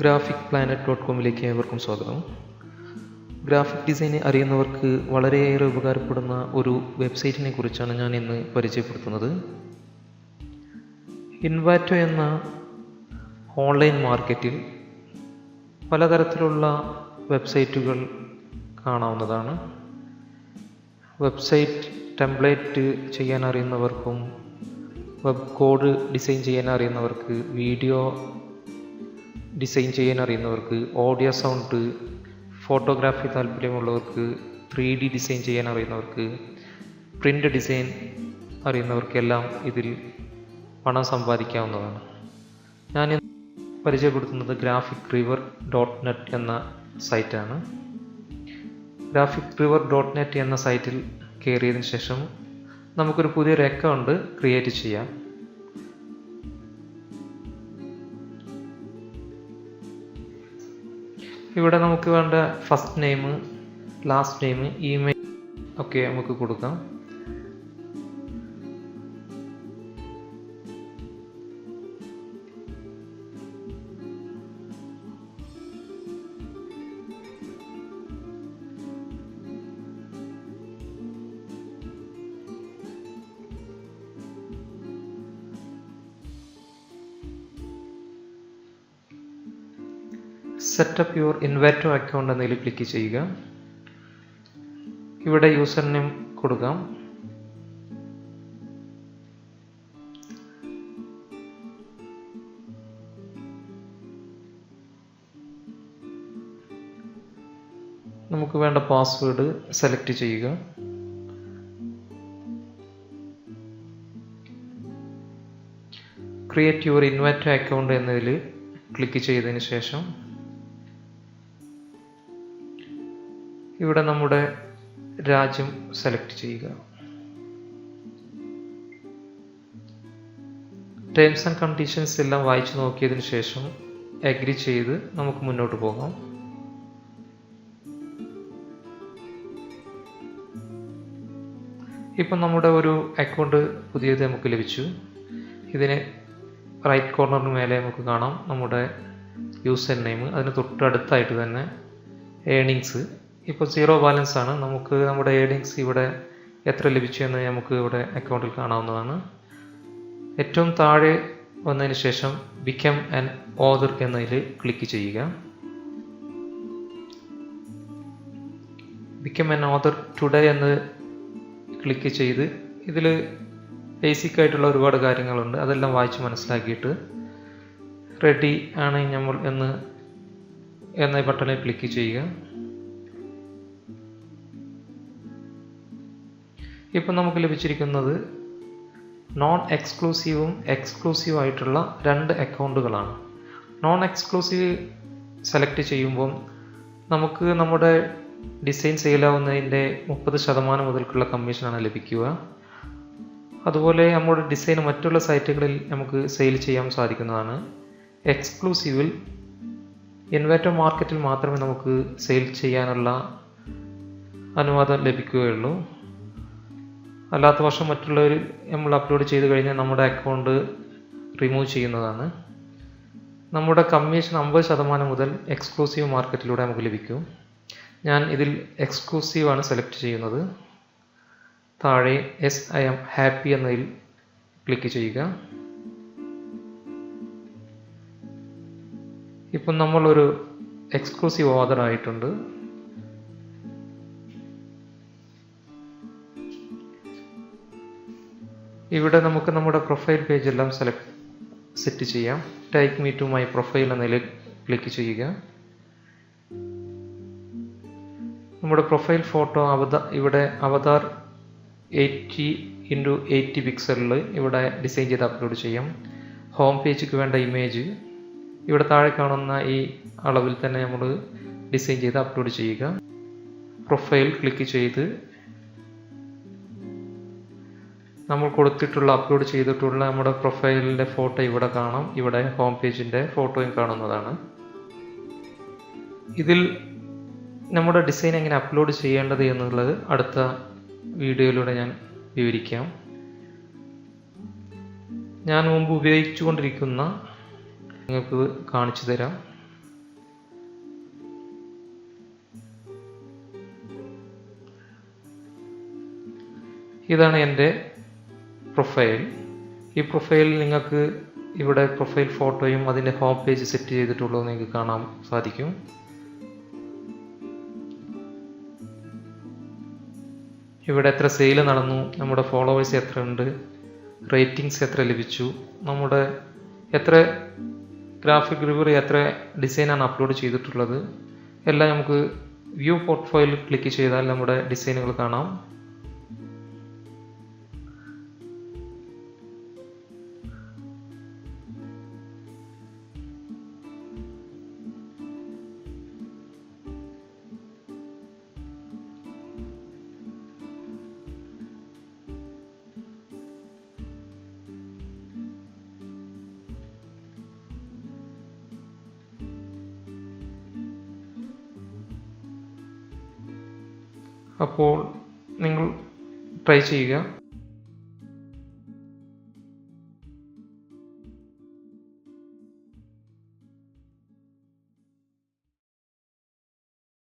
Graphic planet .com-ലേക്ക് ഏവർക്കും സ്വാഗതം. Graphic design അറിയുന്നവർക്ക് വളരെയേറെ ഉപകാരപ്പെടുന്ന ഒരു വെബ്സൈറ്റിനെ കുറിച്ചാണ് ഞാൻ ഇന്ന് പരിചയപ്പെടുത്തുന്നത്. ഇൻവാറ്റോ എന്ന ഓൺലൈൻ മാർക്കറ്റിൽ പലതരത്തിലുള്ള വെബ്സൈറ്റുകൾ കാണാവുന്നതാണ്. വെബ്സൈറ്റ് ടെംപ്ലേറ്റ് ചെയ്യാൻ അറിയുന്നവർക്കും വെബ് കോഡ് ഡിസൈൻ ചെയ്യാൻ അറിയുന്നവർക്ക്, വീഡിയോ ഡിസൈൻ ചെയ്യാൻ അറിയുന്നവർക്ക്, ഓഡിയോ സൗണ്ട് ഫോട്ടോഗ്രാഫി താല്പര്യമുള്ളവർക്ക്, 3D ഡിസൈൻ ചെയ്യാൻ അറിയുന്നവർക്ക്, പ്രിൻ്റ് ഡിസൈൻ അറിയുന്നവർക്കെല്ലാം ഇതിൽ പണം സമ്പാദിക്കാവുന്നതാണ്. ഞാൻ പരിചയപ്പെടുത്തുന്നത് graphicriver.net എന്ന സൈറ്റാണ്. graphicriver.net എന്ന സൈറ്റിൽ കയറിയതിന് ശേഷം നമുക്കൊരു പുതിയൊരു അക്കൗണ്ട് ക്രിയേറ്റ് ചെയ്യാം. ഇവിടെ നമുക്ക് വേണ്ട first name, last name, email ഒക്കെ നമുക്ക് കൊടുക്കാം. സെറ്റപ്പ് യുവർ ഇൻവാറ്റോ അക്കൗണ്ട് എന്നതിൽ ക്ലിക്ക് ചെയ്യുക. ഇവിടെ യൂസർ നെയിം കൊടുക്കാം. നമുക്ക് വേണ്ട പാസ്വേഡ് സെലക്ട് ചെയ്യുക. ക്രിയേറ്റ് യുവർ ഇൻവാറ്റോ അക്കൗണ്ട് എന്നതിൽ ക്ലിക്ക് ചെയ്തതിന് ശേഷം ഇവിടെ നമ്മുടെ രാജ്യം സെലക്ട് ചെയ്യുക. ടേംസ് ആൻഡ് കണ്ടീഷൻസ് എല്ലാം വായിച്ചു നോക്കിയതിന് ശേഷം അഗ്രി ചെയ്ത് നമുക്ക് മുന്നോട്ട് പോകാം. ഇപ്പം നമ്മുടെ ഒരു അക്കൗണ്ട് പുതിയത് നമുക്ക് ലഭിച്ചു. ഇതിന് റൈറ്റ് കോർണറിന് മേലെ നമുക്ക് കാണാം നമ്മുടെ യൂസർ നെയിം. അതിന് തൊട്ടടുത്തായിട്ട് തന്നെ ഏണിങ്സ്. ഇപ്പോൾ 0 ബാലൻസ് ആണ്. നമുക്ക് നമ്മുടെ ഏണിങ്സ് ഇവിടെ എത്ര ലഭിച്ചു എന്ന് നമുക്ക് ഇവിടെ അക്കൗണ്ടിൽ കാണാവുന്നതാണ്. ഏറ്റവും താഴെ വന്നതിന് ശേഷം ബിക്കം ആൻ ഓതർ എന്നതിൽ ക്ലിക്ക് ചെയ്യുക. ബിക്കം ആൻ ഓതർ ടുഡേ എന്ന് ക്ലിക്ക് ചെയ്ത് ഇതിൽ ബേസിക് ആയിട്ടുള്ള ഒരുപാട് കാര്യങ്ങളുണ്ട്. അതെല്ലാം വായിച്ച് മനസ്സിലാക്കിയിട്ട് റെഡി ആണ് നമ്മൾ എന്ന ബട്ടണിൽ ക്ലിക്ക് ചെയ്യുക. ഇപ്പം നമുക്ക് ലഭിച്ചിരിക്കുന്നത് നോൺ എക്സ്ക്ലൂസീവും എക്സ്ക്ലൂസീവ് ആയിട്ടുള്ള 2 അക്കൗണ്ടുകളാണ്. നോൺ എക്സ്ക്ലൂസീവ് സെലക്ട് ചെയ്യുമ്പം നമുക്ക് നമ്മുടെ ഡിസൈൻ സെയിലാവുന്നതിൻ്റെ 30% മുതൽക്കുള്ള കമ്മീഷനാണ് ലഭിക്കുക. അതുപോലെ നമ്മുടെ ഡിസൈൻ മറ്റുള്ള സൈറ്റുകളിൽ നമുക്ക് സെയിൽ ചെയ്യാൻ സാധിക്കുന്നതാണ്. എക്സ്ക്ലൂസീവിൽ ഇൻവാറ്റോ മാർക്കറ്റിൽ മാത്രമേ നമുക്ക് സെയിൽ ചെയ്യാനുള്ള അനുവാദം ലഭിക്കുകയുള്ളൂ. അല്ലാത്ത പക്ഷം മറ്റുള്ളവർ നമ്മൾ അപ്ലോഡ് ചെയ്ത് കഴിഞ്ഞാൽ നമ്മുടെ അക്കൗണ്ട് റിമൂവ് ചെയ്യുന്നതാണ്. നമ്മുടെ കമ്മീഷൻ 50% മുതൽ എക്സ്ക്ലൂസീവ് മാർക്കറ്റിലൂടെ നമുക്ക് ലഭിക്കും. ഞാൻ ഇതിൽ എക്സ്ക്ലൂസീവാണ് സെലക്ട് ചെയ്യുന്നത്. താഴെ യെസ് ഐ ആം ഹാപ്പി എന്നതിൽ ക്ലിക്ക് ചെയ്യുക. ഇപ്പം നമ്മളൊരു എക്സ്ക്ലൂസീവ് ഓതർ ആയിട്ടുണ്ട്. ഇവിടെ നമുക്ക് നമ്മുടെ പ്രൊഫൈൽ പേജ് എല്ലാം സെറ്റ് ചെയ്യാം. Take me to my profile എന്നതിൽ ക്ലിക്ക് ചെയ്യുക. നമ്മുടെ പ്രൊഫൈൽ ഫോട്ടോ ഇവിടെ അവതാർ 80x80 പിക്സലിൽ ഇവിടെ ഡിസൈൻ ചെയ്ത് അപ്ലോഡ് ചെയ്യാം. ഹോം പേജിക്ക് വേണ്ട ഇമേജ് ഇവിടെ താഴെ കാണുന്ന ഈ അളവിൽ തന്നെ നമ്മൾ ഡിസൈൻ ചെയ്ത് അപ്ലോഡ് ചെയ്യുക. പ്രൊഫൈൽ ക്ലിക്ക് ചെയ്ത് നമ്മൾ കൊടുത്തിട്ടുള്ള അപ്ലോഡ് ചെയ്തിട്ടുള്ള നമ്മുടെ പ്രൊഫൈലിൻ്റെ ഫോട്ടോ ഇവിടെ കാണാം. ഇവിടെ ഹോം പേജിൻ്റെ ഫോട്ടോയും കാണുന്നതാണ്. ഇതിൽ നമ്മുടെ ഡിസൈൻ എങ്ങനെ അപ്ലോഡ് ചെയ്യേണ്ടത് എന്നുള്ളത് അടുത്ത വീഡിയോയിലൂടെ ഞാൻ വിവരിക്കാം. ഞാൻ മുമ്പ് ഉപയോഗിച്ചുകൊണ്ടിരിക്കുന്ന നിങ്ങൾക്ക് കാണിച്ചു തരാം. ഇതാണ് എൻ്റെ പ്രൊഫൈൽ. ഈ പ്രൊഫൈലിൽ നിങ്ങൾക്ക് ഇവിടെ പ്രൊഫൈൽ ഫോട്ടോയും അതിൻ്റെ ഹോം പേജ് സെറ്റ് ചെയ്തിട്ടുള്ളത് നിങ്ങൾക്ക് കാണാൻ സാധിക്കും. ഇവിടെ എത്ര സെയിൽ നടന്നു, നമ്മുടെ ഫോളോവേഴ്സ് എത്ര ഉണ്ട്, റേറ്റിംഗ്സ് എത്ര ലഭിച്ചു, നമ്മുടെ എത്ര ഗ്രാഫിക് റിവ്യൂ, എത്ര ഡിസൈനാണ് അപ്ലോഡ് ചെയ്തിട്ടുള്ളത്, എല്ലാം നമുക്ക് വ്യൂ പോർട്ട്ഫോളിയോയിൽ ക്ലിക്ക് ചെയ്താൽ നമ്മുടെ ഡിസൈനുകൾ കാണാം. അപ്പോൾ നിങ്ങൾ ട്രൈ ചെയ്യുക.